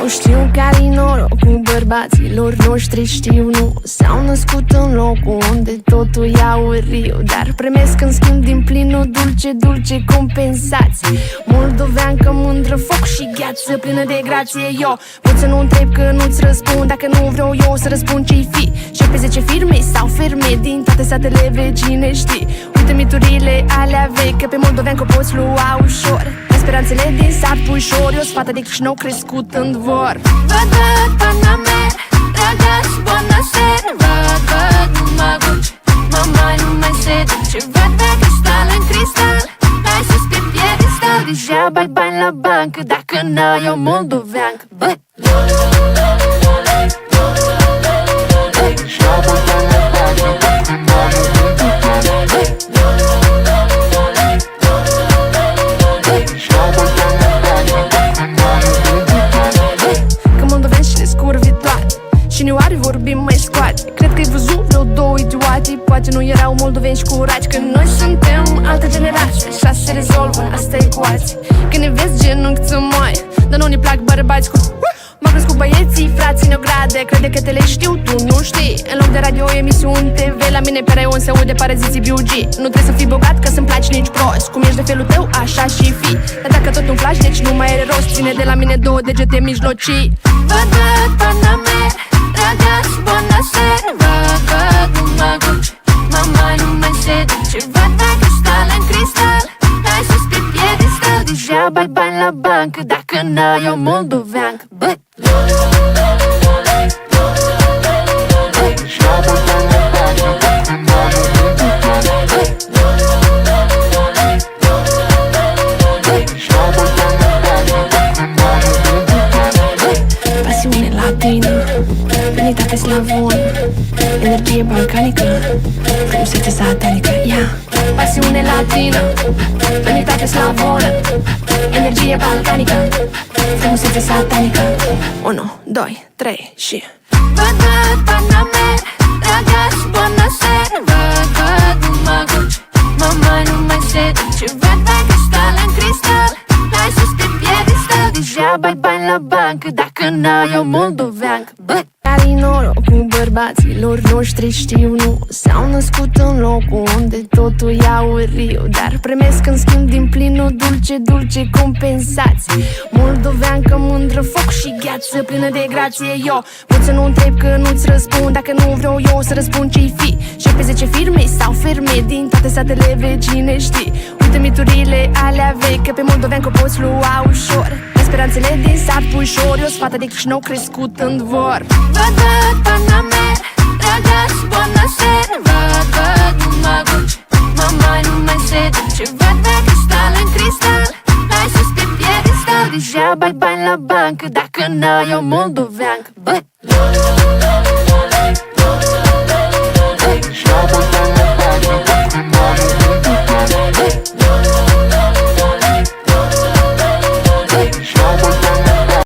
Eu știu care-i norocul bărbaților noștri, știu, nu s-au născut în locul unde totul e auriu, dar primesc în schimb din plin o dulce, dulce compensație. Moldoveancă mândră, foc și gheață, plină de grație. Eu pot să nu întreb că nu-ți răspund, dacă nu vreau eu să răspund ce-i fi. Și pe 10 firme sau ferme din toate satele vecine, știi. Uite miturile alea vechi, că pe moldoveancă poți lua ușor. Speranțele din sat puișor, eu-s fata de Chișinău crescut în dvor. Văd, Panamer, dragaș, bonașer. Văd, nu mă guci, mama nu mai se duce. Văd, cristal în cristal, hai sus pe piedestal. Deja bai bani la bancă, dacă n-ai o moldoveancă. Băi, Șinioare vorbim mai scoate. Cred că-ai văzut vreo două idioate. Poate nu erau moldoveni și curați, că noi suntem altă generație. Așa se rezolvă, asta e ecuație. Când ne vezi genunchi-ți în moi, dar nu ne plac bărbați cu m-au crescut băieții, frații în o gradă. Crede că te le știu, tu nu știi. În loc de radio, emisiuni TV, la mine pe raion se aude paraziții BUG. Nu trebuie să fii bogat ca să-mi placi nici prost. Cum ești de felul tău, așa și fi. Dar dacă tot îmi placi, deci nu mai are rost. Ține de la mine două degete mijlocii. văd, Panamer, dragaș, bonașer. Văd, nu mă guci, mama nu mai se duce. Văd, cristal în cristal, hai sus pe piedestal. Deja bai bani la bancă, dacă n-ai o moldoveancă. Băi, pasiune latină, venitate slavonă, energie balcanică, frumusețe satanică. Pasiune latină, venitate slavonă, energie balcanică, frumusețe satanică. 1, 2, 3 și văd, Panamer, dragaș, bonașer. Văd, nu mă guci, mama nu mai se duce. Văd, cristal în cristal, hai sus pe piedestal. Deja bai bani la bancă, dacă n-ai o moldoveancă. Băi, care-i norocul bărbaților noștri, știu, nu s-au născut în locul unde totul e auriu, dar primesc în schimb din plin o dulce, dulce compensație. Moldoveancă mândră, foc și gheață, plină de grație. Eu pot să nu întreb că nu-ți răspund, dacă nu vreau eu să răspund ce-i fi. Și pe 10 firme sau ferme din toate satele vecine, știi. Uite miturile alea vechi, că pe moldoveancă poți lua ușor. Speranțele din sat puișor, eu-s fata de Chișinău crescut în dvor. văd, Panamer, dragaș, bonașer. Văd, nu mă guci, mama nu mai se duce. Văd, cristal în cristal, hai sus pe piedestal. Deja bai bani la bancă, dacă n-ai o moldoveancă. Băi,